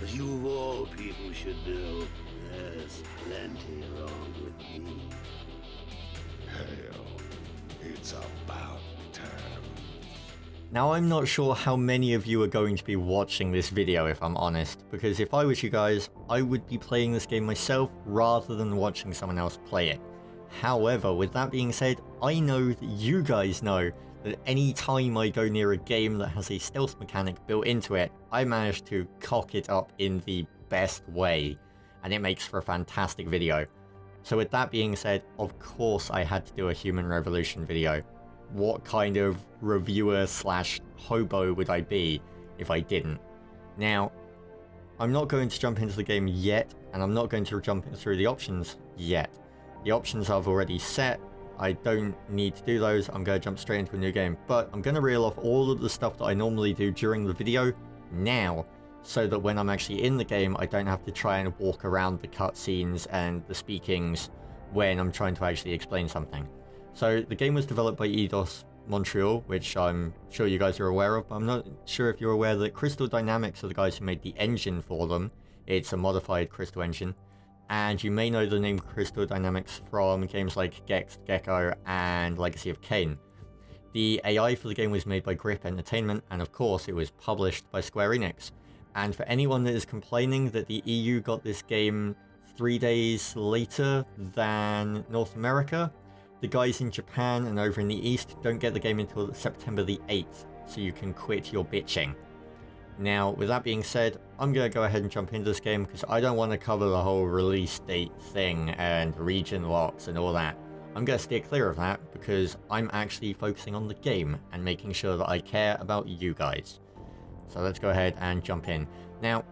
As you of all people should know, there's plenty wrong with me. Hell, it's about time. Now, I'm not sure how many of you are going to be watching this video, if I'm honest, because if I was you guys, I would be playing this game myself rather than watching someone else play it. However, with that being said, I know that you guys know that any time I go near a game that has a stealth mechanic built into it, I manage to cock it up in the best way, and it makes for a fantastic video. So with that being said, of course I had to do a Human Revolution video. What kind of reviewer slash hobo would I be if I didn't? Now, I'm not going to jump into the game yet, and I'm not going to jump through the options yet. The options I've already set. I don't need to do those. I'm going to jump straight into a new game, but I'm going to reel off all of the stuff that I normally do during the video now, so that when I'm actually in the game, I don't have to try and walk around the cutscenes and the speakings when I'm trying to actually explain something. So the game was developed by Eidos Montreal, which I'm sure you guys are aware of, but I'm not sure if you're aware that Crystal Dynamics are the guys who made the engine for them. It's a modified Crystal engine. And you may know the name Crystal Dynamics from games like Gex, Gecko, and Legacy of Kain. The AI for the game was made by Grip Entertainment, and of course it was published by Square Enix. And for anyone that is complaining that the EU got this game 3 days later than North America, the guys in Japan and over in the East don't get the game until September the 8th, so you can quit your bitching. Now, with that being said, I'm going to go ahead and jump into this game because I don't want to cover the whole release date thing and region locks and all that. I'm going to steer clear of that because I'm actually focusing on the game and making sure that I care about you guys. So let's go ahead and jump in. Now,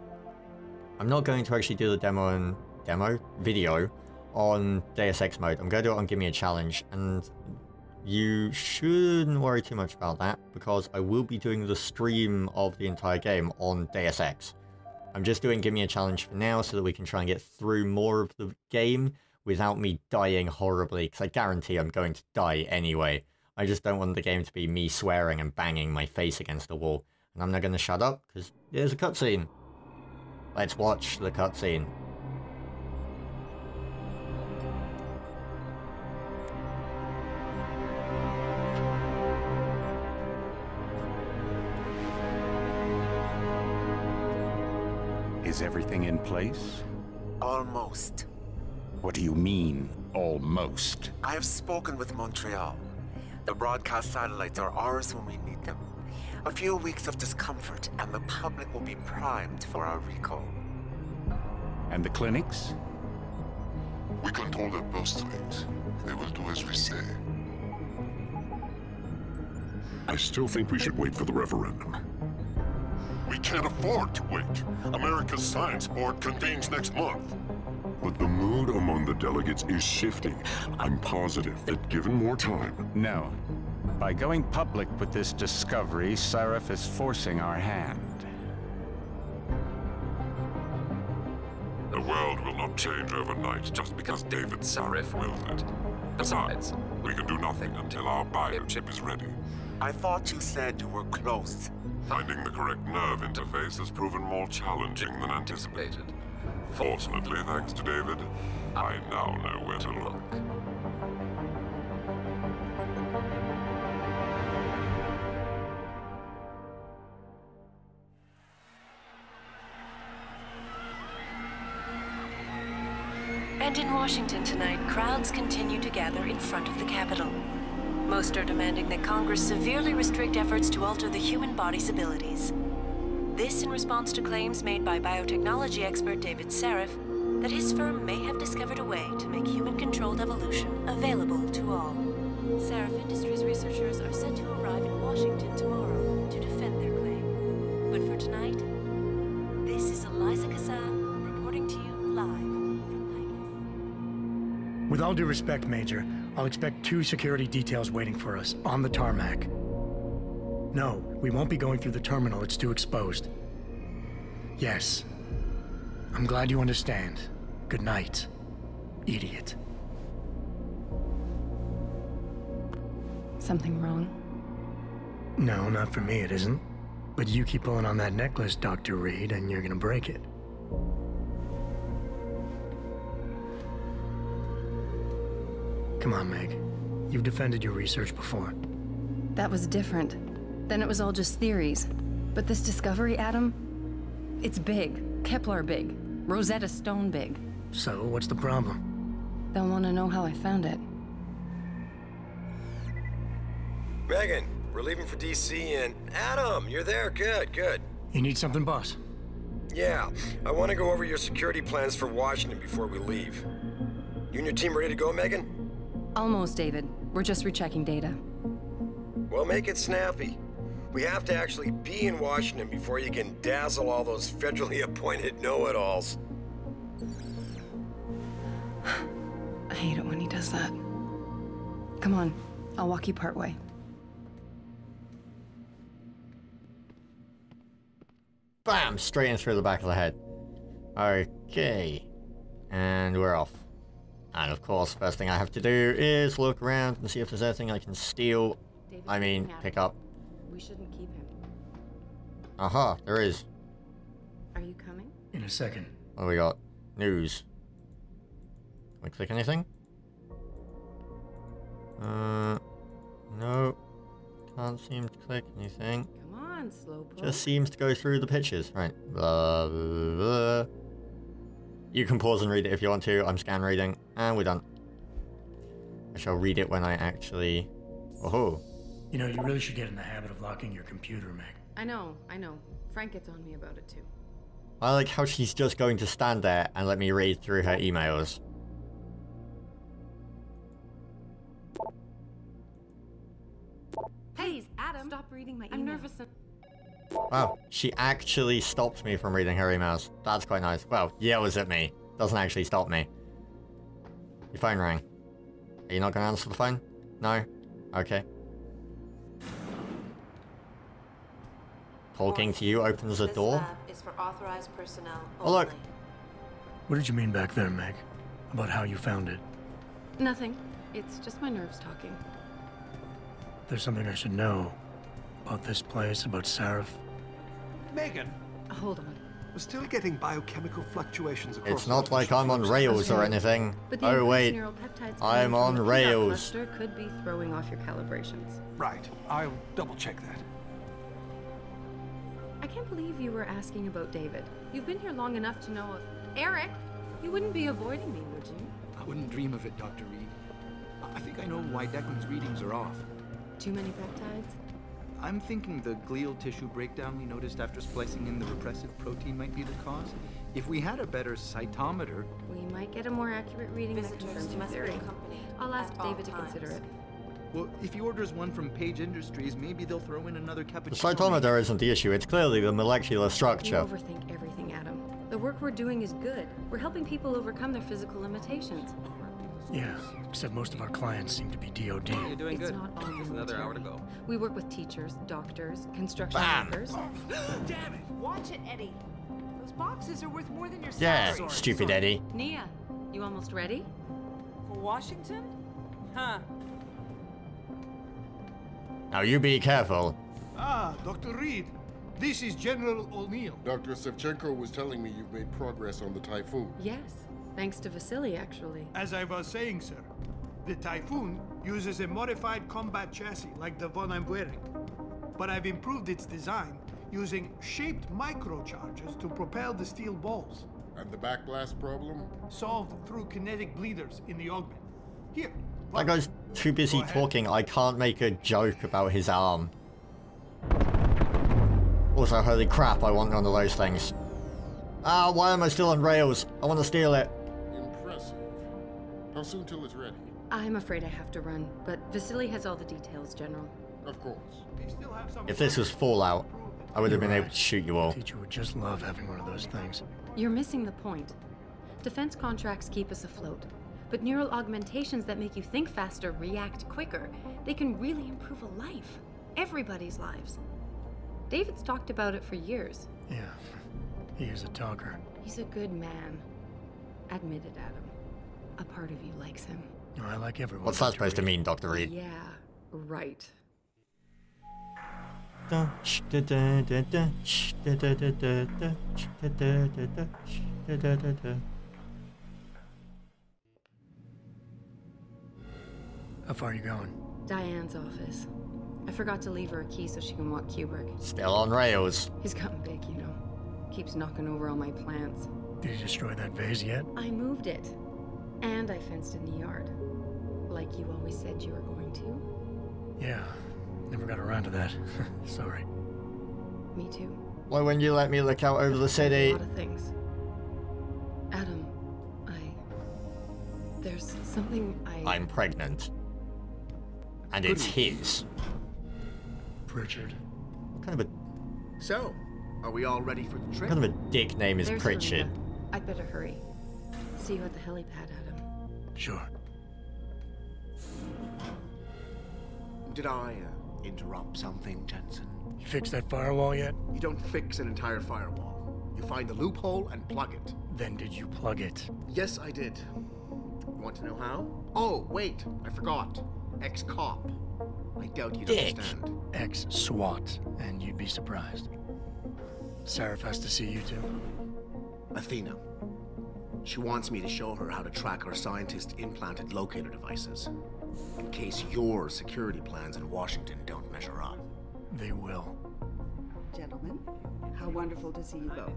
I'm not going to actually do the video on Deus Ex mode. I'm going to do it on Give Me a Challenge, and you shouldn't worry too much about that because I will be doing the stream of the entire game on Deus Ex. I'm just doing Give Me a Challenge for now so that we can try and get through more of the game without me dying horribly, because I guarantee I'm going to die anyway. I just don't want the game to be me swearing and banging my face against the wall. And I'm not going to shut up because there's a cutscene. Let's watch the cutscene. Is everything in place? Almost. What do you mean, almost? I have spoken with Montreal. The broadcast satellites are ours when we need them. A few weeks of discomfort, and the public will be primed for our recall. And the clinics? We control their purse strings. They will do as we say. I still think we should wait for the referendum. We can't afford to wait. America's Science Board convenes next month. But the mood among the delegates is shifting. I'm positive that given more time... No. By going public with this discovery, Sarif is forcing our hand. The world will not change overnight just because David Sarif wills it. Besides, we can do nothing until our biochip is ready. I thought you said you were close. Finding the correct nerve interface has proven more challenging than anticipated. Fortunately, thanks to David, I now know where to look. And in Washington tonight, crowds continue to gather in front of the Capitol. Most are demanding that Congress severely restrict efforts to alter the human body's abilities. This in response to claims made by biotechnology expert David Sarif that his firm may have discovered a way to make human-controlled evolution available to all. Sarif Industries researchers are set to arrive in Washington tomorrow to defend their claim. But for tonight, this is Eliza Kassan reporting to you live from Picus. With all due respect, Major, I'll expect 2 security details waiting for us on the tarmac. No, we won't be going through the terminal. It's too exposed. Yes. I'm glad you understand. Good night, idiot. Something wrong? No, not for me it isn't. But you keep pulling on that necklace, Dr. Reed, and you're gonna break it. Come on, Meg. You've defended your research before. That was different. Then it was all just theories. But this discovery, Adam, it's big. Kepler big. Rosetta Stone big. So, what's the problem? They'll want to know how I found it. Megan, we're leaving for DC and... Adam, you're there. Good, good. You need something, boss? Yeah, I want to go over your security plans for Washington before we leave. You and your team ready to go, Megan? Almost, David. We're just rechecking data. Well, make it snappy. We have to actually be in Washington before you can dazzle all those federally appointed know-it-alls. I hate it when he does that. Come on, I'll walk you partway. Bam! Straight in through the back of the head. Okay. And we're off. And of course, first thing I have to do is look around and see if there's anything I can steal. I mean, pick up. We shouldn't keep him. Aha, there is. Are you coming? In a second. What do we got? News. Can we click anything? No. Can't seem to click anything. Come on, slowpoke. Just seems to go through the pictures. Right. Blah, blah, blah. You can pause and read it if you want to. I'm scan reading. And we're done. I shall read it when I actually... Oh. You know, you really should get in the habit of locking your computer, Meg. I know. Frank gets on me about it too. I like how she's just going to stand there and let me read through her emails. Please, Adam, stop reading my email. I'm nervous. Wow, she actually stopped me from reading her emails. That's quite nice. Well, yells at me. Doesn't actually stop me. Your phone rang. Are you not going to answer the phone? No? Okay. Talking to you opens the door. Is for authorized personnel oh look. What did you mean back there, Meg? About how you found it? Nothing. It's just my nerves talking. There's something I should know. About this place, about Sarif. Megan! Hold on. We're still getting biochemical fluctuations across... It's not like I'm on rails or anything. Oh wait, I'm on rails. Could be throwing off your calibrations. Right, I'll double check that. I can't believe you were asking about David. You've been here long enough to know... Eric, you wouldn't be avoiding me, would you? I wouldn't dream of it, Dr. Reed. I think I know why Declan's readings are off. Too many peptides? I'm thinking the glial tissue breakdown we noticed after splicing in the repressive protein might be the cause. If we had a better cytometer... We might get a more accurate reading that confirms your theory. I'll ask David to consider it. Well, if he orders one from Page Industries, maybe they'll throw in another cappuccino. The cytometer isn't the issue, it's clearly the molecular structure. You overthink everything, Adam. The work we're doing is good. We're helping people overcome their physical limitations. Yeah, except most of our clients seem to be DOD. You're doing It's good. not all Just another hour to go. We work with teachers, doctors, construction Bam. workers. Damn it! Watch it, Eddie. Those boxes are worth more than your Yeah, salary. stupid Eddie. Nia, you almost ready? For Washington? Huh. Now you be careful. Ah, Dr. Reed. This is General O'Neill. Dr. Sevchenko was telling me you've made progress on the Typhoon. Yes, thanks to Vasily, actually. As I was saying, sir, the Typhoon uses a modified combat chassis like the one I'm wearing. But I've improved its design using shaped microcharges to propel the steel balls. And the backblast problem? Solved through kinetic bleeders in the augment. Here. That guy's too busy talking, I can't make a joke about his arm. Also, holy crap, I want one of those things. Ah, why am I still on rails? I want to steal it. Impressive. How soon till it's ready? I'm afraid I have to run, but Vasily has all the details, General. Of course. If this was Fallout, I would have been able to shoot you all. Teacher would just love having one of those things. You're missing the point. Defense contracts keep us afloat, but neural augmentations that make you think faster, react quicker, they can really improve a life. Everybody's lives. David's talked about it for years. Yeah, he is a talker. He's a good man. Admit it, Adam. A part of you likes him. Oh, I like everyone. What's that supposed to mean, Dr. Reed? Yeah, right. How far are you going? Diane's office. I forgot to leave her a key so she can walk Kubrick. Still on rails. He's gotten big, you know. Keeps knocking over all my plants. Did you destroy that vase yet? I moved it. And I fenced in the yard. Like you always said you were going to. Yeah. Never got around to that. Sorry. Me too. Why wouldn't you let me look out over the city? A lot of things. Adam, there's something I'm pregnant. And it's his. Pritchard. What kind of a... So, are we all ready for the trip? What kind of a dick name is There's Pritchard? Linda. I'd better hurry. See you at the helipad, Adam. Sure. Did I interrupt something, Jensen? You fixed that firewall yet? You don't fix an entire firewall. You find the loophole and plug it. Then did you plug it? Yes, I did. You want to know how? Oh, wait, I forgot. Ex-cop. I doubt you'd understand. Ex-SWAT, and you'd be surprised. Sarif has to see you too. Athena. She wants me to show her how to track our scientist-implanted locator devices. In case your security plans in Washington don't measure up. They will. Gentlemen, how wonderful to see you both.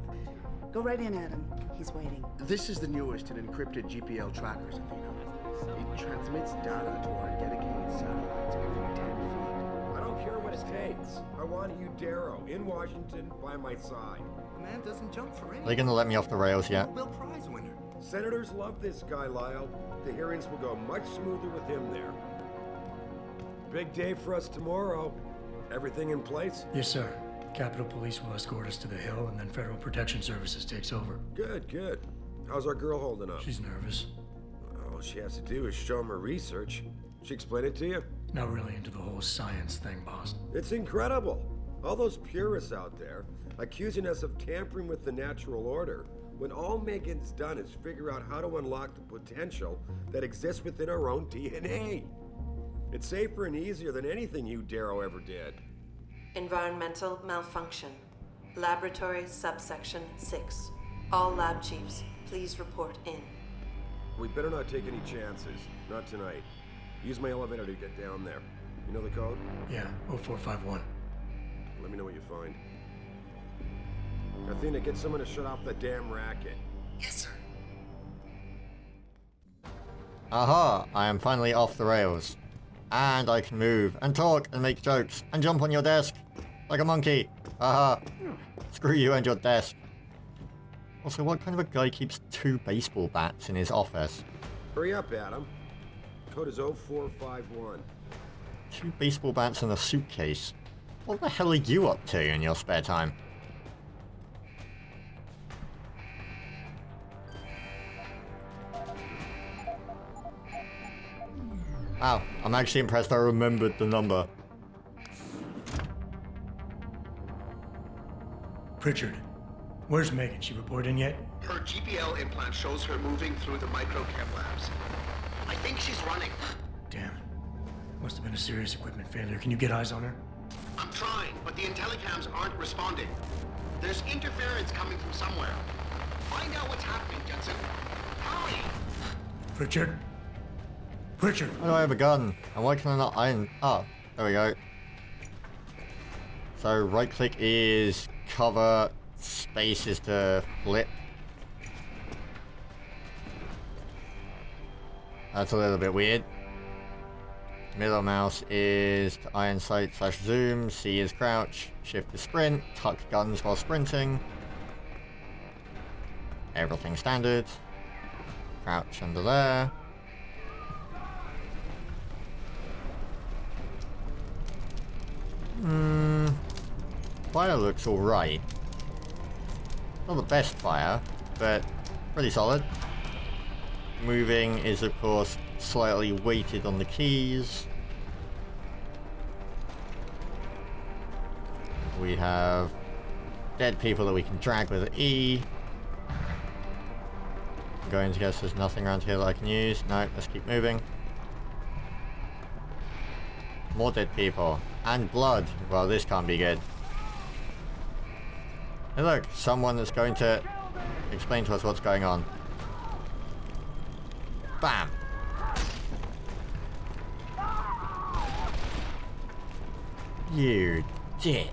Go right in, Adam. He's waiting. This is the newest in encrypted GPL trackers, Athena. It transmits data to our dedicated satellites every 10 feet. I don't care what it takes. I want you, Darrow, in Washington, by my side. The man doesn't jump for anything. Are they gonna let me off the rails yet? Nobel Prize winner. Senators love this guy, Lyle. The hearings will go much smoother with him there. Big day for us tomorrow. Everything in place? Yes, sir. Capitol Police will escort us to the Hill, and then Federal Protection Services takes over. Good, good. How's our girl holding up? She's nervous. All she has to do is show him her research. She explain it to you? Not really into the whole science thing, boss. It's incredible. All those purists out there accusing us of tampering with the natural order, when all Megan's done is figure out how to unlock the potential that exists within our own DNA. It's safer and easier than anything you, Darrow, ever did. Environmental malfunction. Laboratory subsection 6. All lab chiefs, please report in. We better not take any chances. Not tonight. Use my elevator to get down there. You know the code? Yeah, 0451. Let me know what you find. Athena, get someone to shut off the damn racket. Yes, sir. Aha! I am finally off the rails. And I can move, and talk, and make jokes, and jump on your desk. Like a monkey. Aha! Screw you and your desk. Also, what kind of a guy keeps 2 baseball bats in his office? Hurry up, Adam. Code is 0451. 2 baseball bats in a suitcase. What the hell are you up to in your spare time? Wow, I'm actually impressed I remembered the number. Pritchard, where's Megan? She report in yet? Her GPL implant shows her moving through the microchem labs. I think she's running. Damn it. Must have been a serious equipment failure. Can you get eyes on her? I'm trying, but the intellicams aren't responding. There's interference coming from somewhere. Find out what's happening, Jensen. Hurry! Pritchard? Pritchard! Why do I have a gun? And why can I not iron? Oh, there we go. So right click is cover, space is to flip. That's a little bit weird. Middle mouse is to iron sight / zoom, C is crouch, shift is sprint, tuck guns while sprinting. Everything standard. Crouch under there. Fire looks alright. Not the best fire, but pretty solid. Moving is of course slightly weighted on the keys. We have dead people that we can drag with E. I'm going to guess there's nothing around here that I can use. No, let's keep moving. More dead people. And blood. Well, this can't be good. Hey look, someone that's going to explain to us what's going on. Bam! You dick.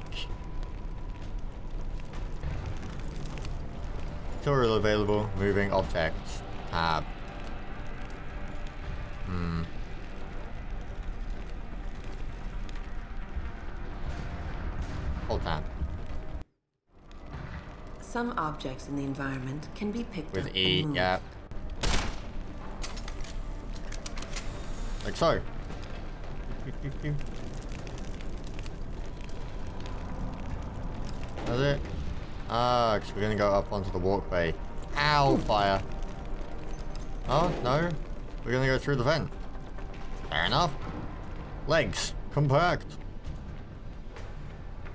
Tutorial available. Moving objects. Tab. Hold tab. Some objects in the environment can be picked With up E, and moved. yeah. Like so. That's it? Ah, because we're gonna go up onto the walkway. Ow, fire. Oh, no. We're gonna go through the vent. Fair enough. Legs. Compact.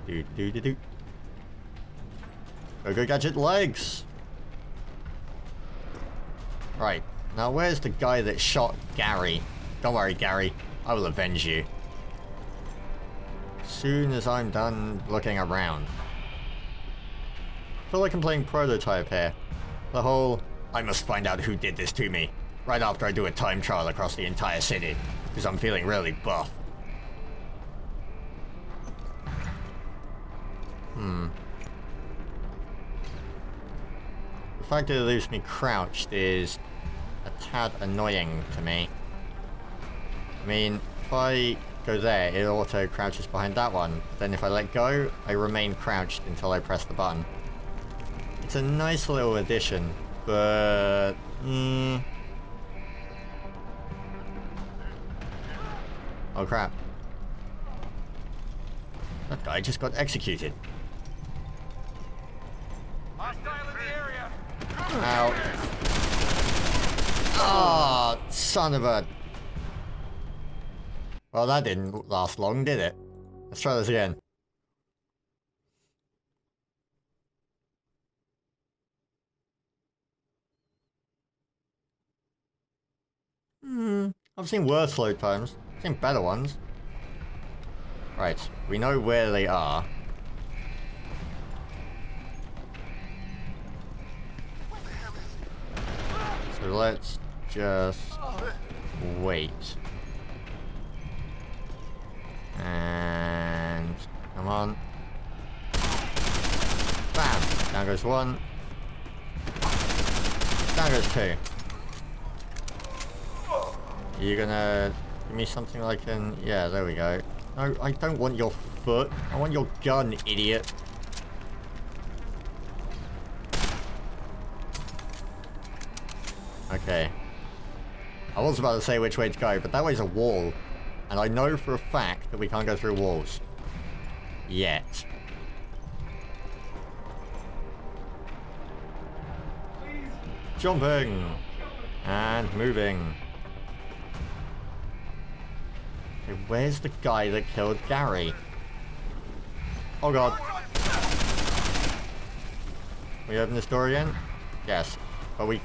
Do do do do. Go gadget legs. Right. Now where's the guy that shot Gary? Don't worry, Gary. I will avenge you. Soon as I'm done looking around. I feel like I'm playing Prototype here. The whole, I must find out who did this to me, right after I do a time trial across the entire city, because I'm feeling really buff. The fact that it leaves me crouched is a tad annoying to me. I mean, if I go there, it auto crouches behind that one. Then if I let go, I remain crouched until I press the button. It's a nice little addition, but... Oh crap. That guy just got executed. Ow. Ah, oh, son of a... Well, that didn't last long, did it? Let's try this again. I've seen worse load times. I've seen better ones. Right, we know where they are. So let's just wait. And come on. Bam! Down goes one. Down goes two. Are you gonna give me something like an... Yeah, there we go. No, I don't want your foot. I want your gun, idiot. Okay. I was about to say which way to go, but that way's a wall. And I know for a fact that we can't go through walls. Yet. Jumping! And moving. Okay, where's the guy that killed Gary? Oh god. We open this door again? Yes. But we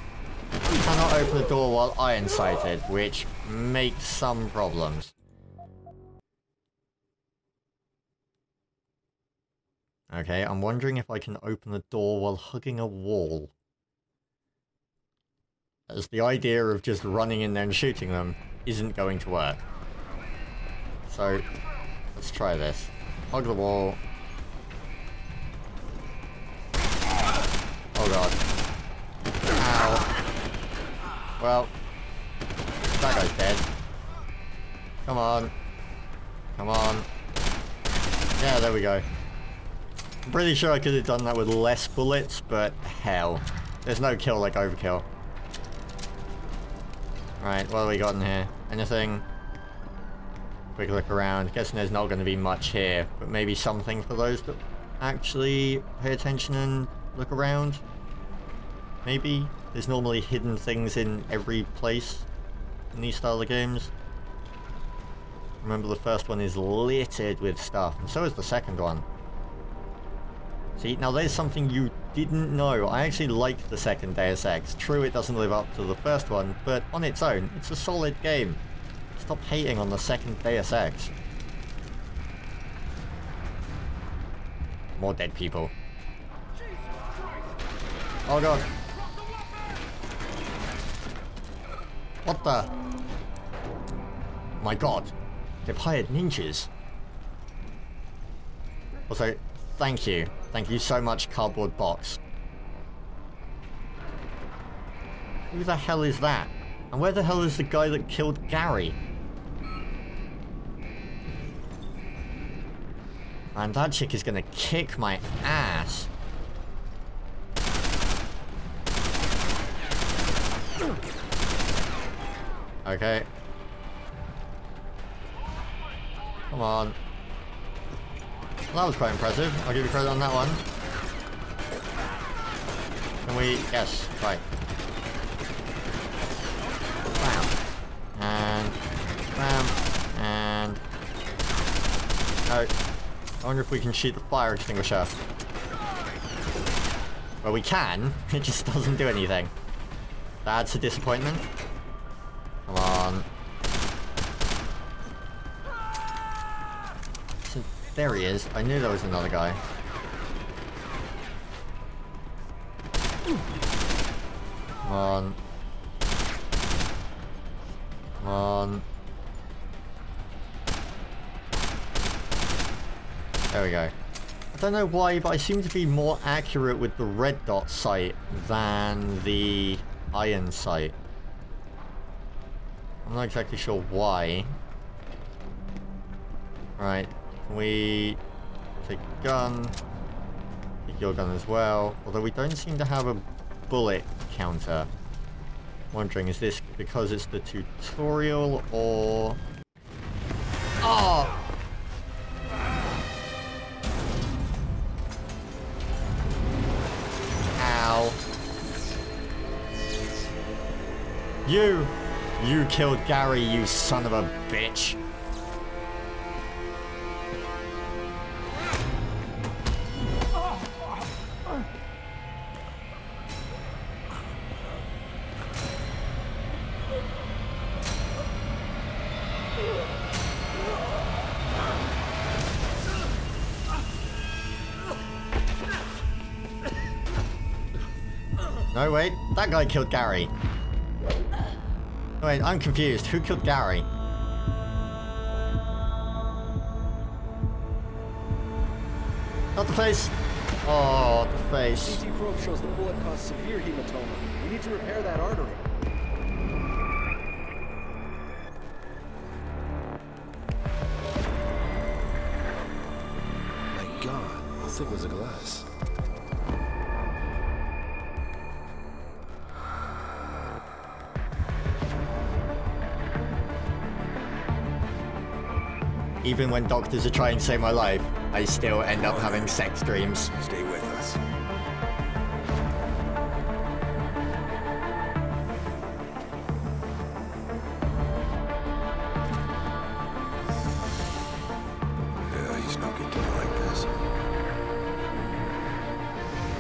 cannot open the door while iron sighted, which makes some problems. Okay, I'm wondering if I can open the door while hugging a wall. As the idea of just running in there and shooting them isn't going to work. So, let's try this. Hug the wall. Oh god. Ow. Well, that guy's dead. Come on. Come on. Yeah, there we go. I'm pretty sure I could have done that with less bullets, but hell. There's no kill like overkill. Right, what have we got in here? Anything? Quick look around. Guessing there's not going to be much here, but maybe something for those that actually pay attention and look around. Maybe? There's normally hidden things in every place in these style of games. Remember, the first one is littered with stuff, and so is the second one. See, now there's something you didn't know. I actually like the second Deus Ex. True, it doesn't live up to the first one, but on its own, it's a solid game. Stop hating on the second Deus Ex. More dead people. Oh god. What the? My god. They've hired ninjas. Also, thank you. Thank you so much, cardboard box. Who the hell is that? And where the hell is the guy that killed Gary? Man, that chick is gonna kick my ass. Okay. Come on. Well, that was quite impressive. I'll give you credit on that one. Can we... Yes, right. Bam. And... Bam. And... No. I wonder if we can shoot the fire extinguisher. Well, we can. It just doesn't do anything. That's a disappointment. Come on. So, there he is. I knew there was another guy. Come on. Come on. There we go. I don't know why, but I seem to be more accurate with the red dot sight than the iron sight. I'm not exactly sure why. Right, can we take a gun? Take your gun as well. Although we don't seem to have a bullet counter. Wondering, is this because it's the tutorial or... Oh! Ow. You killed Gary, you son of a bitch. No, wait. That guy killed Gary. Wait, I'm confused. Who killed Gary? Not the face. Oh, the face. CT probe shows the bullet caused severe hematoma. We need to repair that artery. My God, how thick was the glass? Even when doctors are trying to save my life, I still end up having sex dreams. Stay with us. Yeah, he's no good to me like this.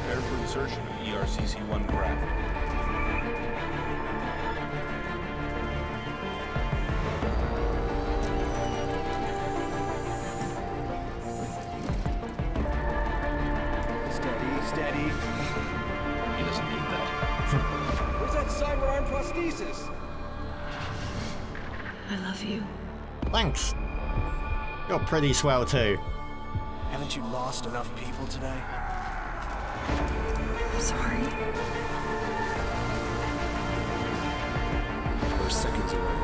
Prepare for insertion of ERCC-1 craft. Steady. He doesn't need that. Where's that cyber arm prosthesis? I love you. Thanks. You're pretty swell too. Haven't you lost enough people today? I'm sorry. We're seconds away.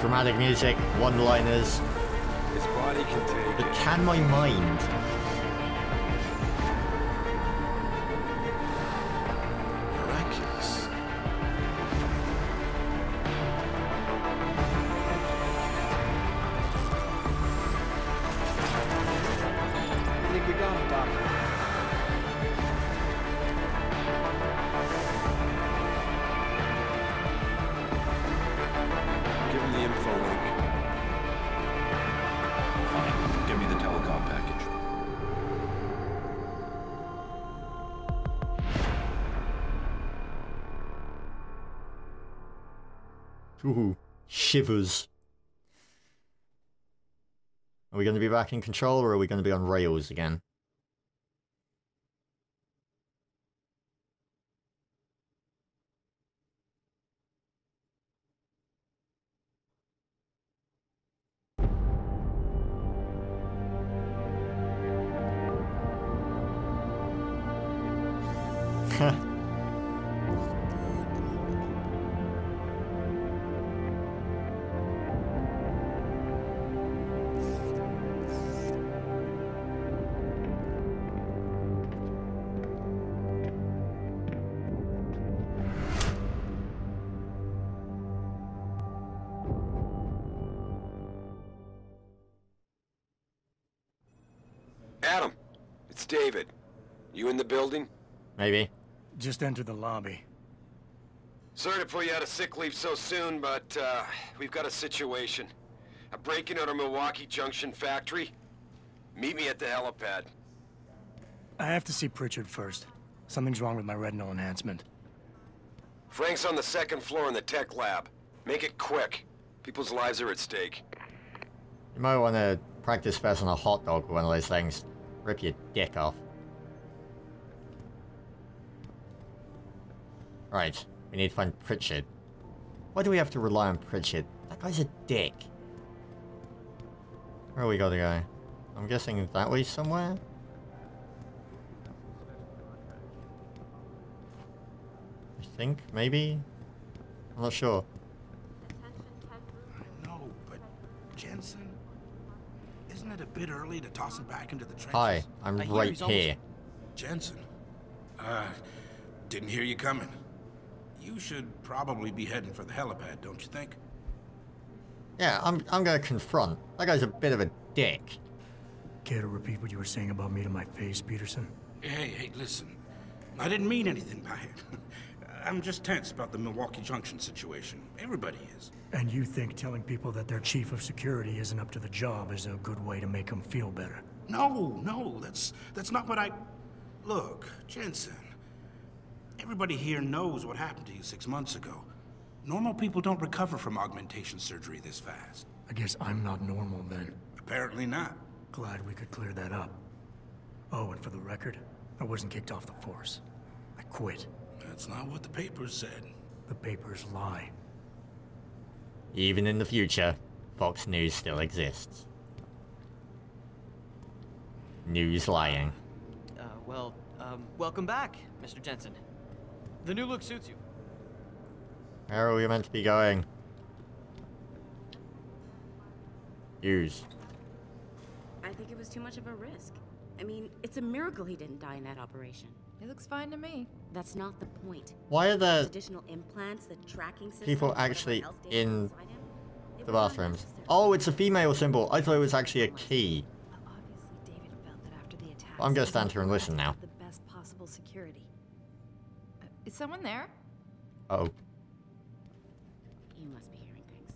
Dramatic music, one-liners. His body can take But it. can my mind? Miraculous. I think we got him, Doc. Give him the info link. Fine. Give me the telecom package. Ooh, shivers. Are we going to be back in control, or are we going to be on rails again? Adam, it's David. You in the building? Maybe. Just entered the lobby. Sorry to pull you out of sick leave so soon, but we've got a situation. A break-in at our Milwaukee Junction factory. Meet me at the helipad. I have to see Pritchard first. Something's wrong with my retinal enhancement. Frank's on the second floor in the tech lab. Make it quick. People's lives are at stake. You might want to practice first on a hot dog or one of those things. Rip your dick off. Right, we need to find Pritchard. Why do we have to rely on Pritchard? That guy's a dick. Where we gotta go? I'm guessing that way somewhere? I think, maybe? I'm not sure. I know, but Jensen, isn't it a bit early to toss him back into the trenches? Hi, I'm right here. Jensen, didn't hear you coming. You should probably be heading for the helipad, don't you think? Yeah, I'm gonna confront. That guy's a bit of a dick. Care to repeat what you were saying about me to my face, Peterson? Hey, listen. I didn't mean anything by it. I'm just tense about the Milwaukee Junction situation. Everybody is. And you think telling people that their chief of security isn't up to the job is a good way to make them feel better? No, that's not what I... Look, Jensen, everybody here knows what happened to you 6 months ago. Normal people don't recover from augmentation surgery this fast. I guess I'm not normal then. Apparently not. Glad we could clear that up. Oh, and for the record, I wasn't kicked off the force. I quit. That's not what the papers said. The papers lie. Even in the future, Fox News still exists. News lying. Welcome back, Mr. Jensen. The new look suits you. Where are we meant to be going? Use. I think it was too much of a risk. I mean, it's a miracle he didn't die in that operation. It looks fine to me. That's not the point. Why are there additional implants, the tracking system, people actually in the bathrooms? Oh, it's a female symbol. I thought it was actually a key. Obviously, David felt that after the attack. I'm gonna stand here and listen now. The best possible security. Is someone there? Uh-oh. You must be hearing things.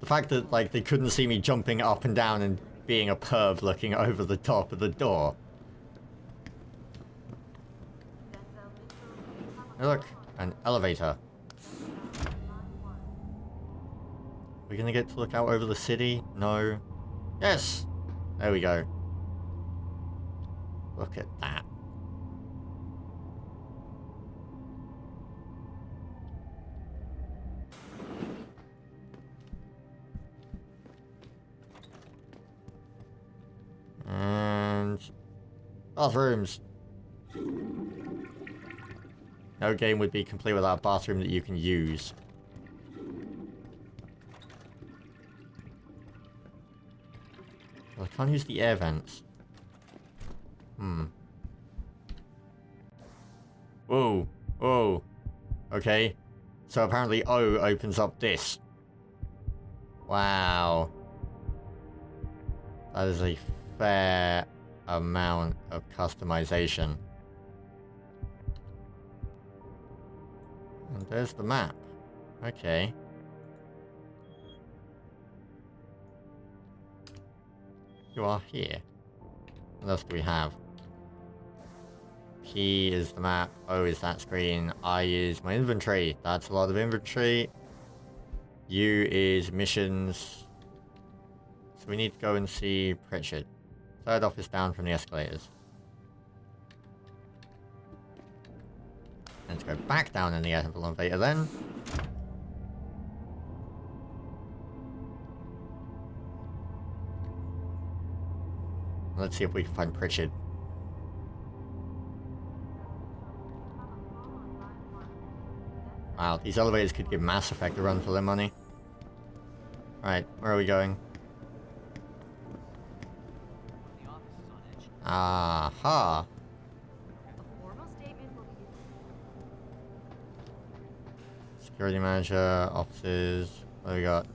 The fact that, like, they couldn't see me jumping up and down and being a perv looking over the top of the door. Hey, look, an elevator. We're gonna get to look out over the city? No. Yes! There we go. Look at that. And bathrooms. No game would be complete without a bathroom that you can use. Well, I can't use the air vents. Whoa. Whoa. Okay. So apparently O opens up this. Wow. That is a fair amount of customization. And there's the map. Okay. You are here. What else do we have? P is the map. O is that screen. I is my inventory. That's a lot of inventory. U is missions. So we need to go and see Pritchard. Third office down from the escalators. Let's go back down in the elevator then. Let's see if we can find Pritchard. Wow, these elevators could give Mass Effect a run for their money. Right, where are we going? Aha! Security manager, offices. What do we got?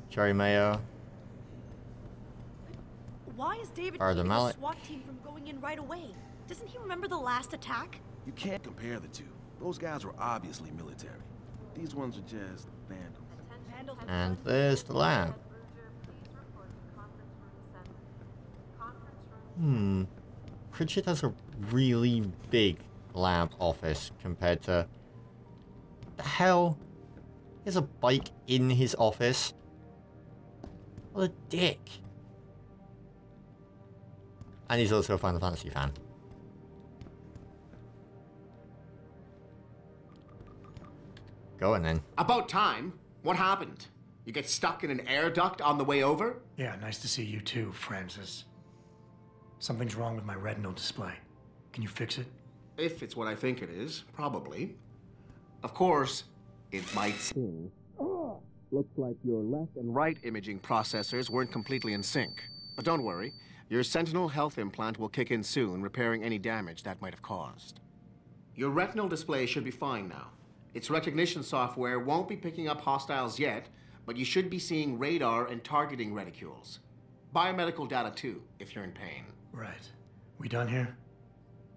Cherry Mayo. Why is David Or the keeping the mallet. SWAT team from going in right away? Doesn't he remember the last attack? You can't compare the two. Those guys were obviously military. These ones are just vandals. And there's the lab. Pritchard has a really big lab office compared to... The hell? He has a bike in his office? What a dick. And he's also a Final Fantasy fan. Go on then. About time. What happened? You get stuck in an air duct on the way over? Yeah, nice to see you too, Francis. Something's wrong with my retinal display. Can you fix it? If it's what I think it is, probably. Of course, it might seem. Looks like your left and right imaging processors weren't completely in sync. But don't worry, your Sentinel health implant will kick in soon, repairing any damage that might have caused. Your retinal display should be fine now. Its recognition software won't be picking up hostiles yet, but you should be seeing radar and targeting reticules. Biomedical data too, if you're in pain. Right. We done here?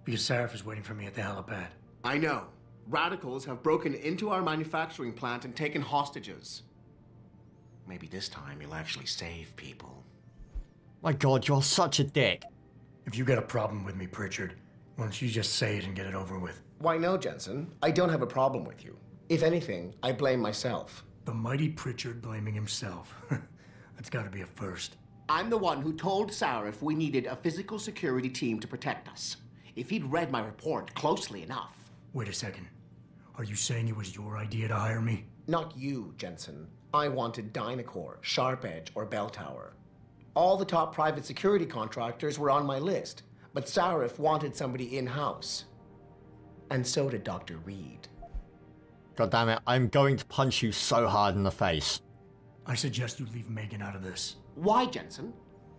Because Sarif is waiting for me at the helipad. I know. Radicals have broken into our manufacturing plant and taken hostages. Maybe this time you'll actually save people. My god, you're such a dick. If you got a problem with me, Pritchard, why don't you just say it and get it over with? Why no, Jensen. I don't have a problem with you. If anything, I blame myself. The mighty Pritchard blaming himself. That's gotta be a first. I'm the one who told Sarif we needed a physical security team to protect us. If he'd read my report closely enough. Wait a second. Are you saying it was your idea to hire me? Not you, Jensen. I wanted Dynacore, Sharp Edge, or Bell Tower. All the top private security contractors were on my list, but Sarif wanted somebody in-house. And so did Dr. Reed. God damn it, I'm going to punch you so hard in the face. I suggest you leave Megan out of this. Why, Jensen?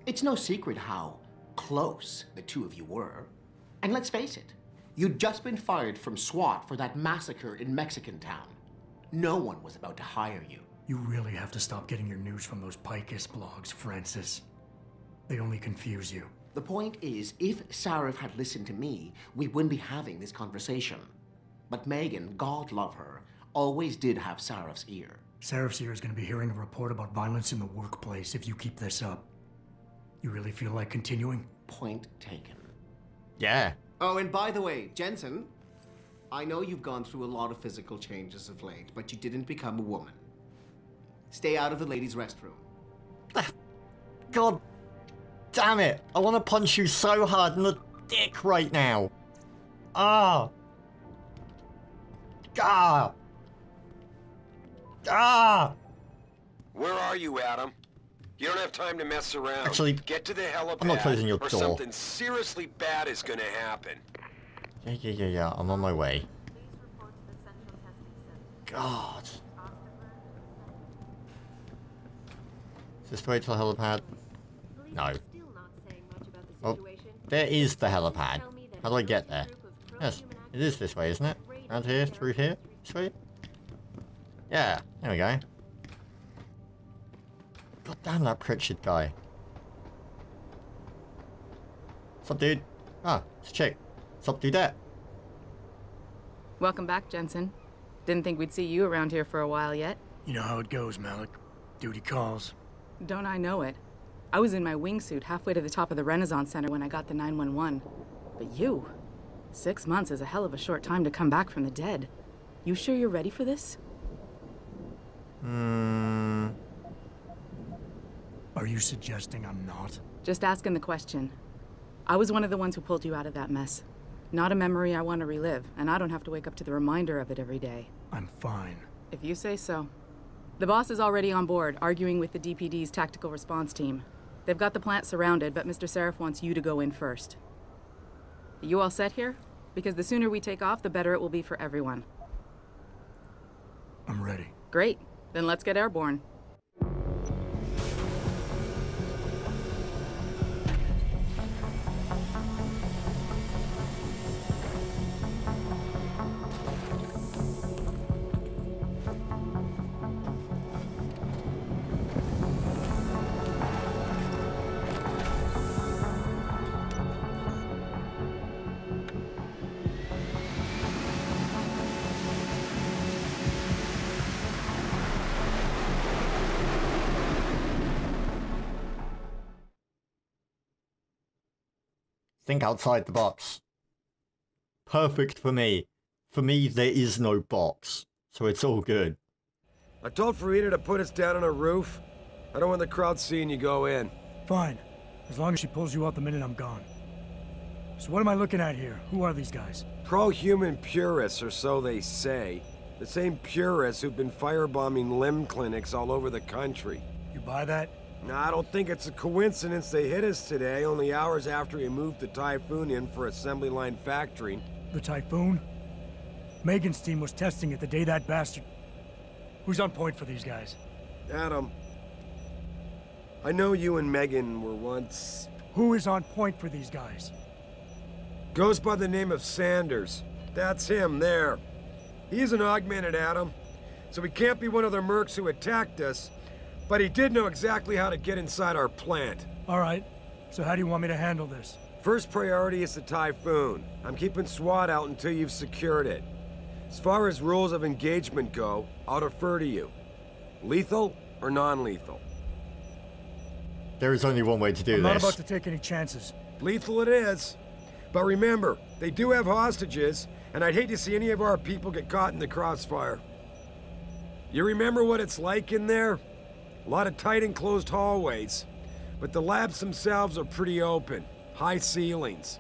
It's no secret how close the two of you were. And let's face it, you'd just been fired from SWAT for that massacre in Mexican town. No one was about to hire you. You really have to stop getting your news from those Picus blogs, Francis. They only confuse you. The point is, if Sarif had listened to me, we wouldn't be having this conversation. But Megan, God love her, always did have Sarif's ear. Sarif's ear is going to be hearing a report about violence in the workplace if you keep this up. You really feel like continuing? Point taken. Yeah. Oh, and by the way, Jensen, I know you've gone through a lot of physical changes of late, but you didn't become a woman. Stay out of the ladies' restroom. God damn it. I want to punch you so hard in the dick right now. Ah. Ah. Ah. Where are you, Adam? You don't have time to mess around. Actually, get to the helipad. I'm not closing your or door. Something seriously bad is gonna happen. Yeah. I'm on my way. God. Is this the way to the helipad? No. Oh, there is the helipad. How do I get there? Yes, it is this way, isn't it? Around here, through here, this way? Yeah, there we go. God damn that Pritchard guy. Sup, dude? Ah, it's a chick. Sup, dudette? Welcome back, Jensen. Didn't think we'd see you around here for a while yet. You know how it goes, Malik. Duty calls. Don't I know it? I was in my wingsuit halfway to the top of the Renaissance Center when I got the 911. But you? 6 months is a hell of a short time to come back from the dead. You sure you're ready for this? Are you suggesting I'm not? Just asking the question. I was one of the ones who pulled you out of that mess. Not a memory I want to relive, and I don't have to wake up to the reminder of it every day. I'm fine. If you say so. The boss is already on board, arguing with the DPD's tactical response team. They've got the plant surrounded, but Mr. Sarif wants you to go in first. You all set here? Because the sooner we take off, the better it will be for everyone. I'm ready. Great. Then let's get airborne. Think outside the box. Perfect for me. For me, there is no box, so it's all good. I told Farida to put us down on a roof. I don't want the crowd seeing you go in. Fine. As long as she pulls you out the minute I'm gone. So what am I looking at here? Who are these guys? Pro-human purists, or so they say. The same purists who've been firebombing limb clinics all over the country. You buy that? Nah, I don't think it's a coincidence they hit us today, only hours after we moved the Typhoon in for assembly line factory. The Typhoon? Megan's team was testing it the day that bastard... Who's on point for these guys? Adam. I know you and Megan were once... Who is on point for these guys? Goes by the name of Sanders. That's him, there. He's an augmented Adam, so he can't be one of the mercs who attacked us, but he did know exactly how to get inside our plant. All right. So how do you want me to handle this? First priority is the Typhoon. I'm keeping SWAT out until you've secured it. As far as rules of engagement go, I'll defer to you. Lethal or non-lethal? There is only one way to do this. I'm not about to take any chances. Lethal it is. But remember, they do have hostages, and I'd hate to see any of our people get caught in the crossfire. You remember what it's like in there? A lot of tight enclosed hallways, but the labs themselves are pretty open, high ceilings.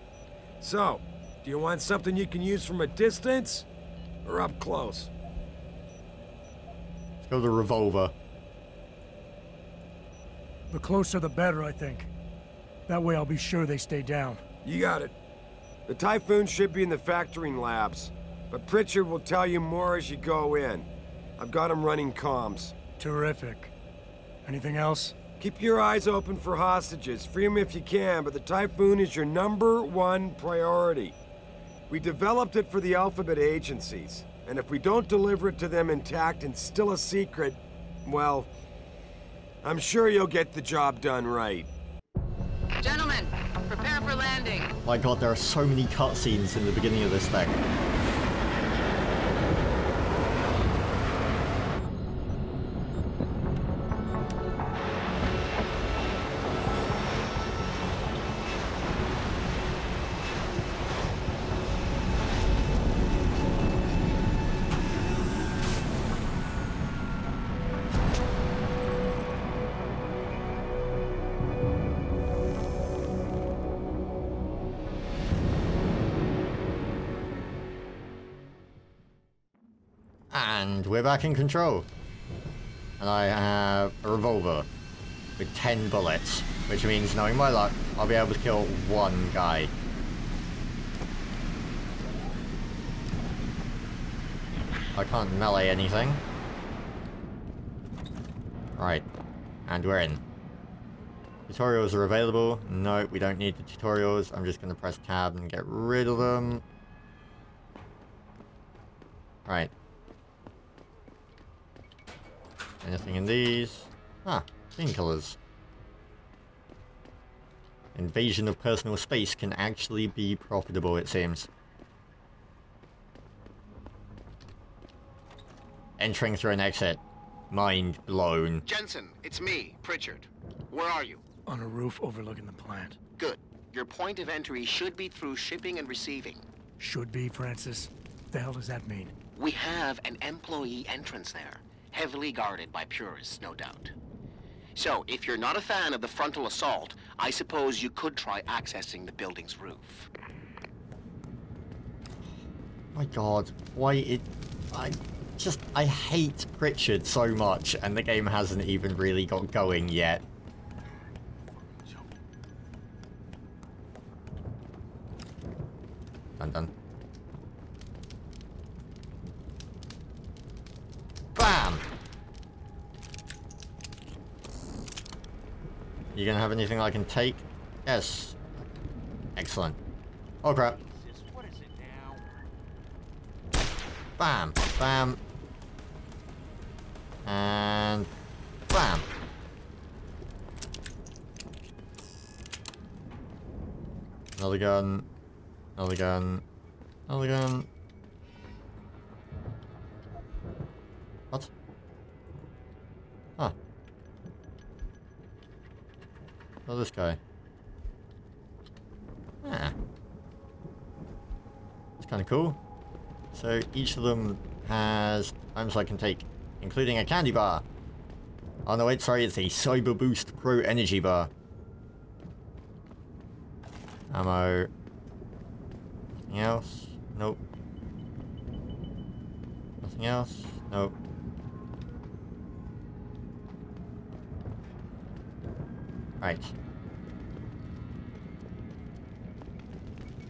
So, do you want something you can use from a distance, or up close? Let's go the revolver. The closer the better, I think. That way I'll be sure they stay down. You got it. The Typhoon should be in the factoring labs, but Pritchard will tell you more as you go in. I've got him running comms. Terrific. Anything else? Keep your eyes open for hostages. Free them if you can, but the Typhoon is your #1 priority. We developed it for the Alphabet agencies, and if we don't deliver it to them intact and still a secret, well, I'm sure you'll get the job done right. Gentlemen, prepare for landing. My god, there are so many cutscenes in the beginning of this thing. And we're back in control. And I have a revolver with 10 bullets, which means, knowing my luck, I'll be able to kill one guy. I can't melee anything. Right. And we're in. Tutorials are available. No, we don't need the tutorials. I'm just going to press tab and get rid of them. Right. Anything in these? Ah, painkillers. Invasion of personal space can actually be profitable, it seems. Entering through an exit. Mind blown. Jensen, it's me, Pritchard. Where are you? On a roof overlooking the plant. Good. Your point of entry should be through shipping and receiving. Should be, Francis. What the hell does that mean? We have an employee entrance there. Heavily guarded by purists, no doubt. So, if you're not a fan of the frontal assault, I suppose you could try accessing the building's roof. My god, why I hate Pritchard so much, and the game hasn't even really got going yet. Dun dun. You gonna have anything I can take? Yes. Excellent. Oh crap. Bam. Bam. And bam. Another gun. Another gun. Another gun. What? Huh. Oh, this guy. Ah. It's kind of cool. So each of them has items I can take, including a candy bar. Oh no, wait, sorry, it's a Cyber Boost Pro Energy Bar. Ammo. Anything else? Nope. Nothing else? Nope. Right.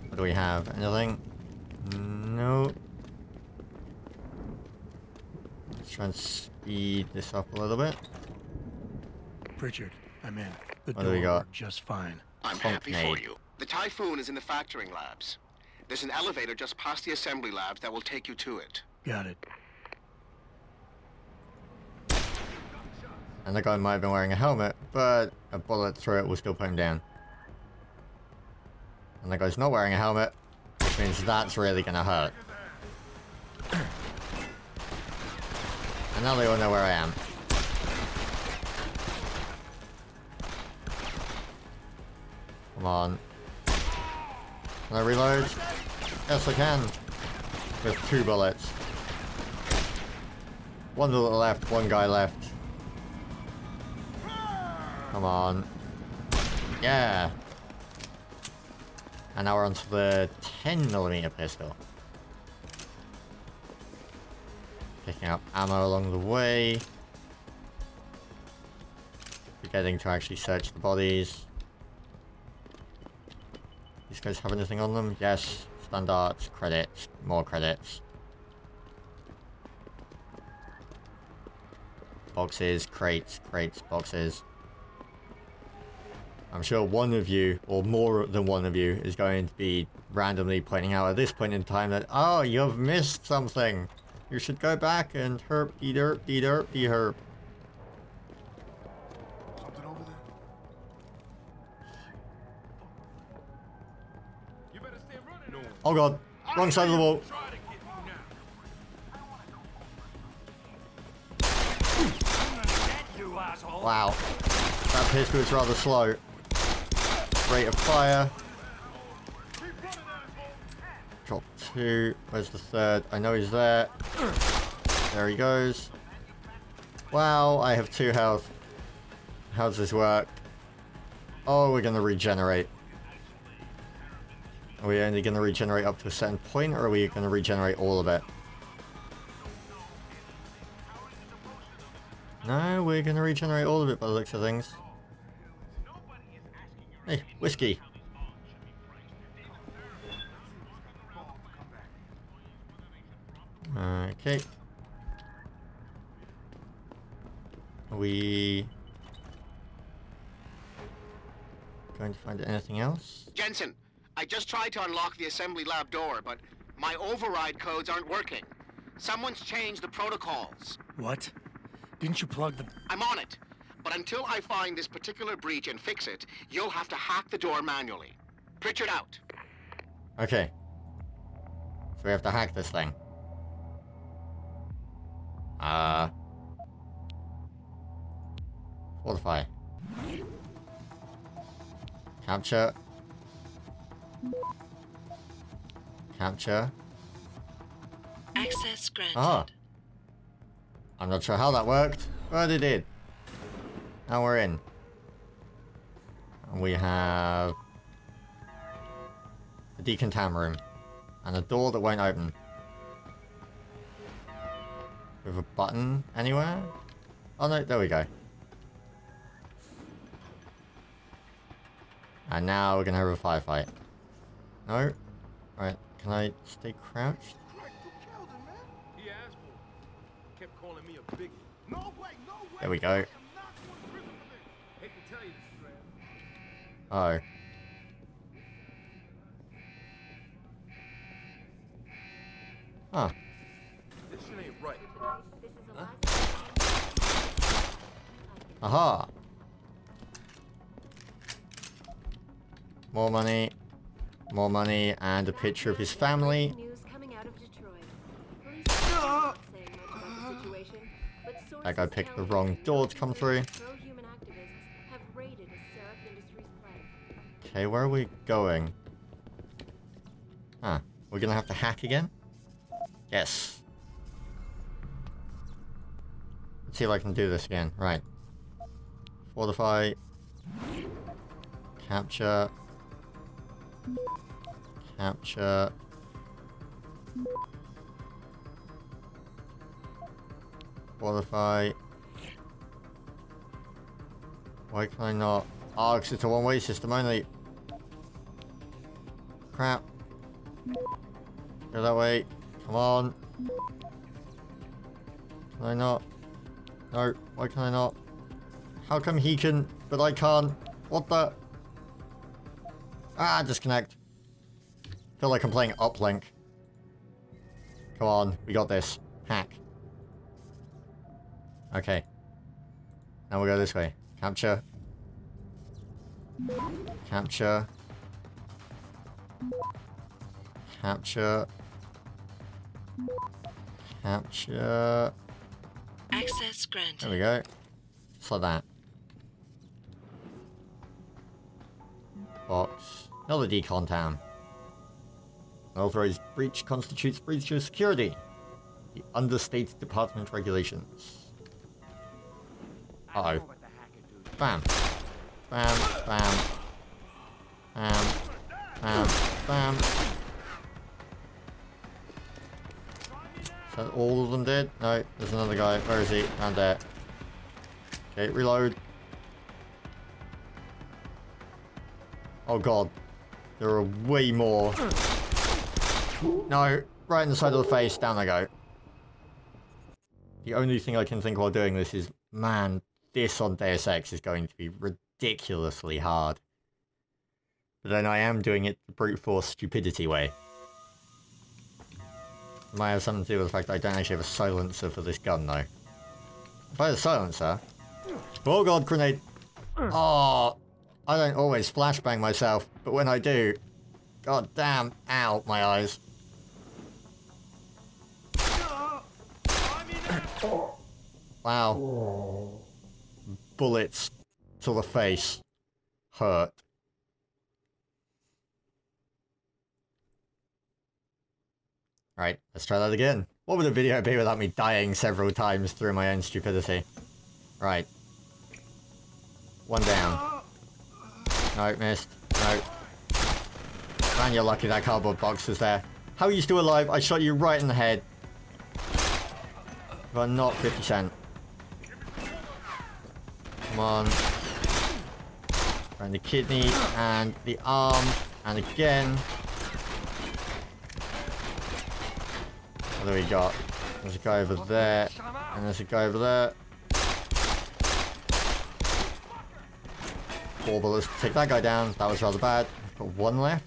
What do we have? Anything? Nope. Let's try and speed this up a little bit. Pritchard, I'm in. The What do we got? Just fine. I'm happy for you. The Typhoon is in the factoring labs. There's an elevator just past the assembly labs that will take you to it. Got it. And the guy might have been wearing a helmet, but a bullet through it will still put him down. And the guy's not wearing a helmet, which means that's really gonna hurt. And now they all know where I am. Come on. Can I reload? Yes, I can. With 2 bullets. 1 bullet left, 1 guy left. Come on. Yeah. And now we're onto the 10mm pistol. Picking up ammo along the way. Forgetting to actually search the bodies. These guys have anything on them? Yes. Standards, credits, more credits. Boxes, crates, crates, boxes. I'm sure one of you, or more than one of you, is going to be randomly pointing out at this point in time that, oh, you've missed something. You should go back and herp-de-derp-de-derp-de-herp. Something over there? You better stay running. Oh god, wrong side of the wall. Wow, that pistol is rather slow. Rate of fire. Drop 2. Where's the 3rd? I know he's there. There he goes. Wow, I have 2 health. How does this work? Oh, we're gonna regenerate. Are we only gonna regenerate up to a certain point, or are we gonna regenerate all of it? No, we're gonna regenerate all of it by the looks of things. Hey, whiskey. Okay. Are we going to find anything else? Jensen, I just tried to unlock the assembly lab door, but my override codes aren't working. Someone's changed the protocols. What? Didn't you plug the... I'm on it. But until I find this particular breach and fix it, you'll have to hack the door manually. Pritchard out. Okay. So we have to hack this thing. Fortify. Capture. Capture. Access granted. Ah. I'm not sure how that worked, but it did. Now we're in. And we have a decontam room and a door that won't open. With a button anywhere? Oh no, there we go. And now we're gonna have a firefight. No? Right, can I stay crouched? There we go. Oh. Huh. This shit ain't right. Aha! More money. More money and a picture of his family. That guy picked the wrong door to come through. Okay, where are we going? Huh. We're gonna have to hack again? Yes. Let's see if I can do this again. Right. Fortify. Capture. Capture. Fortify. Why can I not? Oh, because it's a one-way system only. Crap. Go that way. Come on. Can I not? No. Why can I not? How come he can, but I can't? What the? Ah, disconnect. Feel like I'm playing uplink. Come on, we got this. Hack. Okay. Now we'll go this way. Capture. Capture. Capture. Capture. Access granted. There we go. Just like that. Box. Another decon town. Unauthorized breach constitutes breach of security. The understated department regulations. Uh-oh. Bam. Bam. Bam. Bam. Bam. Bam. Is that all of them dead? No, there's another guy. Where is he? Around there. Okay, reload. Oh god. There are way more. No, right in the side of the face. Down I go. The only thing I can think while doing this is, man, this on Deus Ex is going to be ridiculously hard. But then I am doing it the brute force stupidity way. It might have something to do with the fact that I don't actually have a silencer for this gun, though. If I had a silencer... Oh god, grenade! Oh, I don't always flashbang myself, but when I do... God damn, ow, my eyes. Wow. Bullets to the face. Hurt. Right, let's try that again. What would a video be without me dying several times through my own stupidity? Right. One down. No, missed. No. Man, you're lucky that cardboard box was there. How are you still alive? I shot you right in the head. But not 50 Cent. Come on. And the kidney, and the arm, and again. What do we got? There's a guy over there, and there's a guy over there. 4 bullets to take that guy down. That was rather bad. I've got 1 left.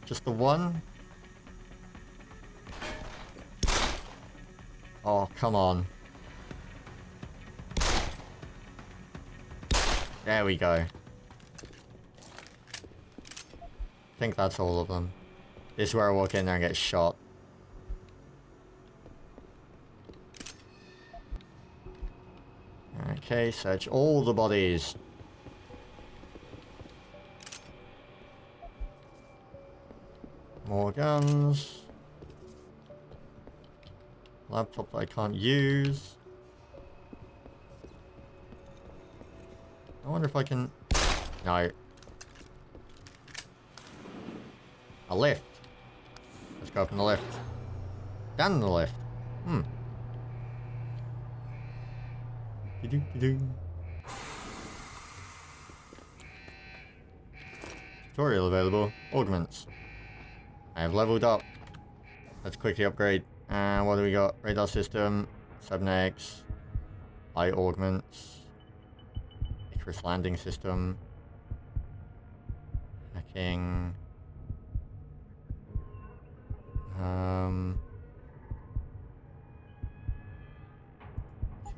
Just the 1. Oh, come on. There we go. I think that's all of them. This is where I walk in there and get shot. Okay, search all the bodies. More guns. Laptop that I can't use. I wonder if I can... No. A lift. Let's go up in the lift. Down in the lift. Hmm. Tutorial available. Augments. I have leveled up. Let's quickly upgrade. And what do we got? Radar system. 7X. Eye augments. Icarus landing system. Checking.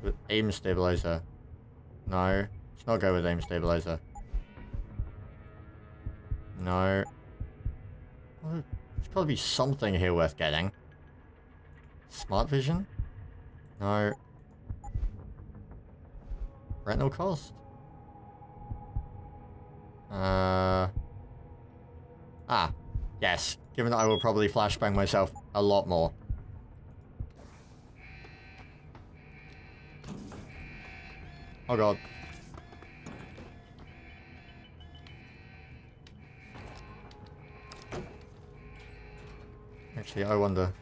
With aim stabilizer. No. Let's not go with aim stabilizer. No. Well, there's got to be something here worth getting. Smart vision? No. Rental cost? Yes. Given that I will probably flashbang myself a lot more. Oh god. Actually, I wonder.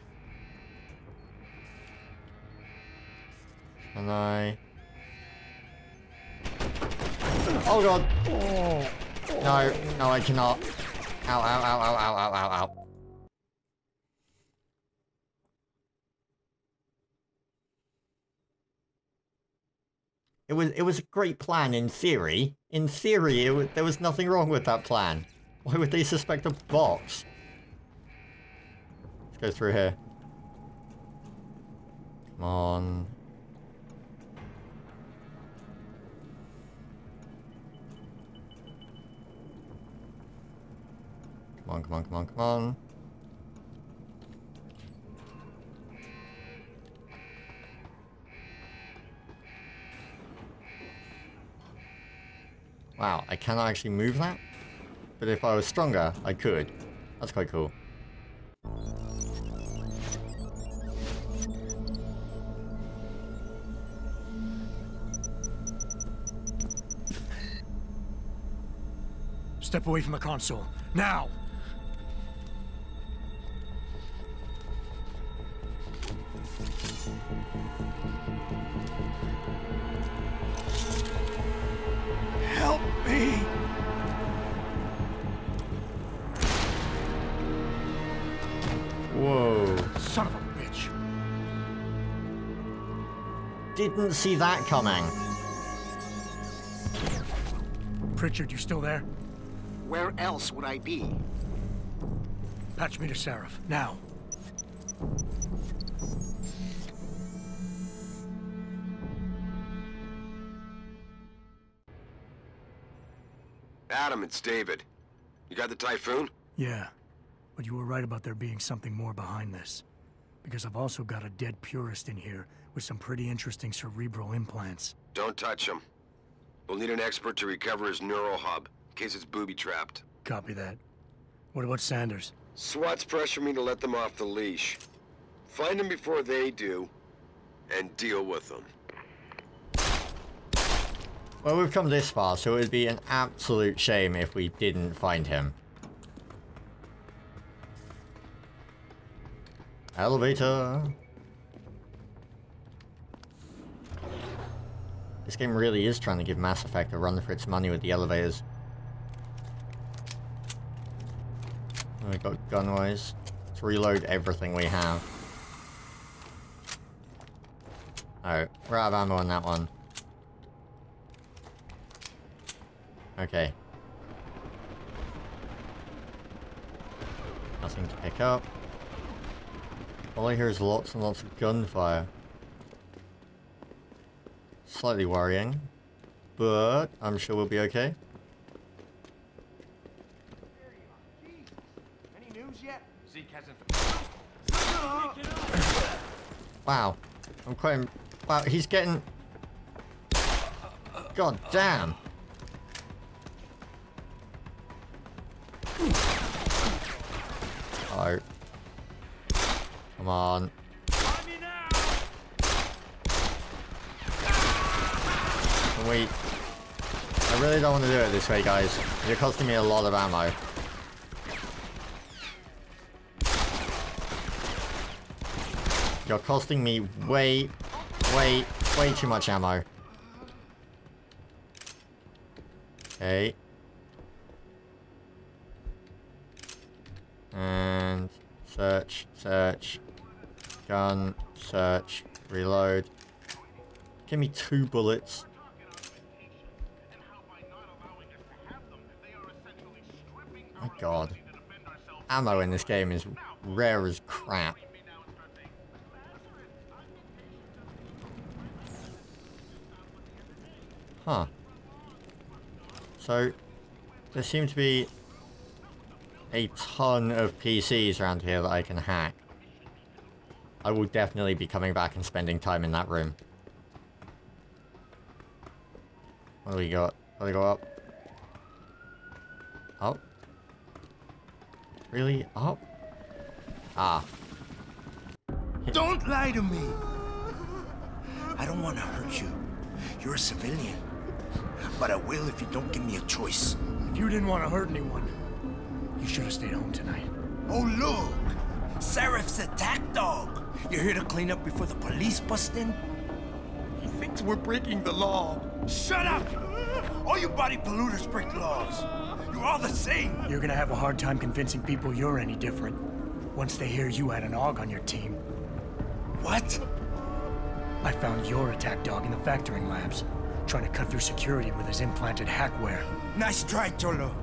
Can I... Oh god! No, no I cannot. Ow, ow, ow, ow, ow, ow, ow, ow. It was a great plan in theory. In theory, there was nothing wrong with that plan. Why would they suspect a box? Let's go through here. Come on. Come on, come on, come on, come on. Wow, I cannot actually move that? But if I was stronger, I could. That's quite cool. Step away from the console. Now! Help me! Whoa. Son of a bitch. Didn't see that coming. Pritchard, you still there? Where else would I be? Patch me to Sarif, now. Adam, it's David. You got the Typhoon? Yeah, but you were right about there being something more behind this. Because I've also got a dead purist in here with some pretty interesting cerebral implants. Don't touch him. We'll need an expert to recover his neural hub, in case it's booby-trapped. Copy that. What about Sanders? SWAT's pressuring me to let them off the leash. Find them before they do, and deal with them. Well, we've come this far, so it would be an absolute shame if we didn't find him. Elevator. This game really is trying to give Mass Effect a run for its money with the elevators. We got gunwise. Let's reload everything we have. Oh, we're out of ammo on that one. Okay. Nothing to pick up. All I hear is lots and lots of gunfire. Slightly worrying, but I'm sure we'll be okay. Any news yet? Zeke hasn't. Wow. I'm quite... Wow, he's getting... God damn. Oh. Come on. Wait. I really don't want to do it this way, guys. You're costing me a lot of ammo. You're costing me way too much ammo. Okay. And search, gun, search, reload. Give me 2 bullets. I god. Ammo in this game is rare as crap. Huh. So, there seem to be a ton of PCs around here that I can hack. I will definitely be coming back and spending time in that room. What do we got? Gotta go up. Up? Really? Up? Ah. Don't lie to me! I don't want to hurt you. You're a civilian. But I will if you don't give me a choice. If you didn't want to hurt anyone, you should have stayed home tonight. Oh, look! Sarif's attack dog! You're here to clean up before the police bust in? He thinks we're breaking the law. Shut up! All you body polluters break laws. You're all the same. You're gonna have a hard time convincing people you're any different once they hear you had an AUG on your team. What? I found your attack dog in the factoring labs, trying to cut through security with his implanted hackware. Nice try, Cholo.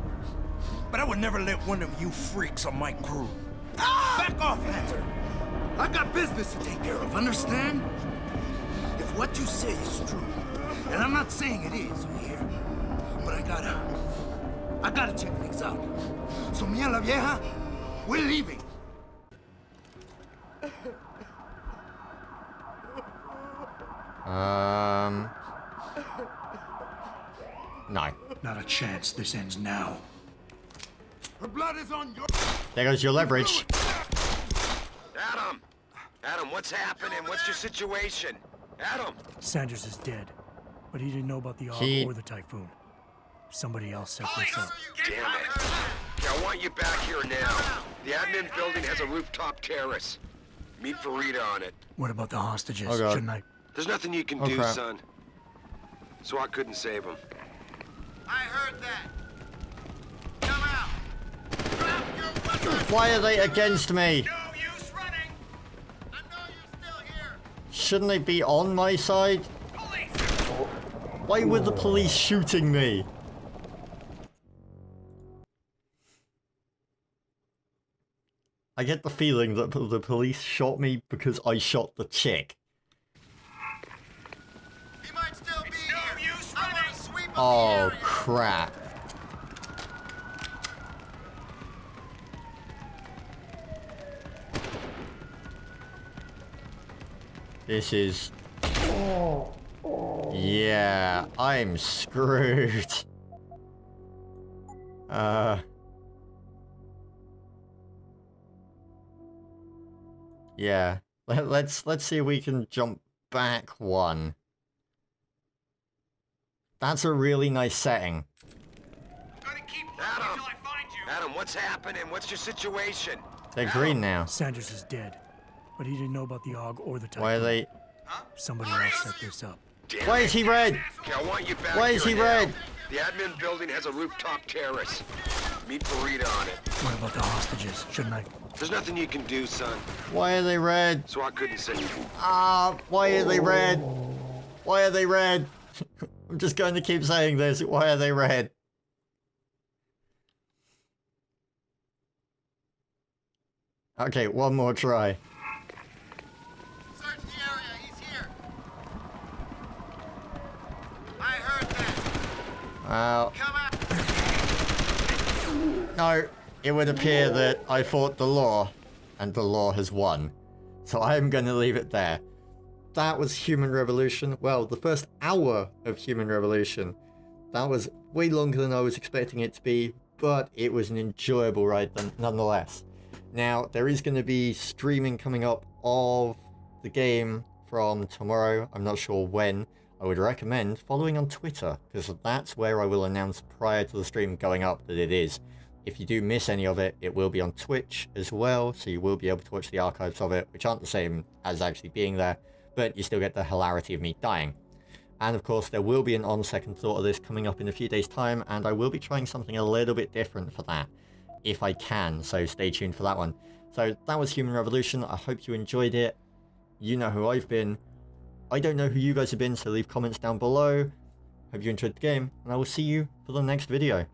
But I would never let one of you freaks on my crew. Ah! Back off, Lantern! I got business to take care of, understand? If what you say is true, and I'm not saying it is here, but I gotta check things out. So me and la vieja, we're leaving. No. Not a chance. This ends now. Her blood is on your... There goes your leverage. Adam! Adam, what's happening? What's your situation? Adam! Sanders is dead, but he didn't know about the AUG or the Typhoon. Somebody else set this up. Damn it. Okay, I want you back here now. The admin building has a rooftop terrace. Meet Farida on it. What about the hostages? Oh, God. Shouldn't I? There's nothing you can do, son. So I couldn't save them. I heard that. Come out. Drop your weapons. Why are they against me? No use running. I know you're still here. Shouldn't they be on my side? Police. Why were the police shooting me? I get the feeling that the police shot me because I shot the chick. He might still be here. No use running. Sweep Oh, crap. This is... Yeah, I'm screwed. Yeah. Let's see if we can jump back one. That's a really nice setting. Adam! Adam, what's happening? What's your situation? They're green now. Sanders is dead, but he didn't know about the AUG or the Typhoon. Why are they... Somebody else set this up. Why is he red? Okay, I want you back Why is he here now. red? The admin building has a rooftop terrace. Meet Farida on it. What about the hostages? Shouldn't I? There's nothing you can do, son. Why are they red? So I couldn't save you. Ah, why are they red? Why are they red? I'm just going to keep saying this. Why are they red? Okay, one more try. Search the area. He's here. I heard that. Well, Come out. no, it would appear that I fought the law, and the law has won. So I'm going to leave it there. That was Human Revolution. Well, the first hour of Human Revolution. That was way longer than I was expecting it to be, but it was an enjoyable ride nonetheless. Now, there is going to be streaming coming up of the game from tomorrow. I'm not sure when. I would recommend following on Twitter, because that's where I will announce prior to the stream going up that it is. If you do miss any of it, it will be on Twitch as well, so you will be able to watch the archives of it, which aren't the same as actually being there, but you still get the hilarity of me dying. And of course, there will be an On Second Thought of this coming up in a few days' time, and I will be trying something a little bit different for that, if I can, so stay tuned for that one. So that was Human Revolution. I hope you enjoyed it. You know who I've been. I don't know who you guys have been, so leave comments down below. Hope you enjoyed the game, and I will see you for the next video.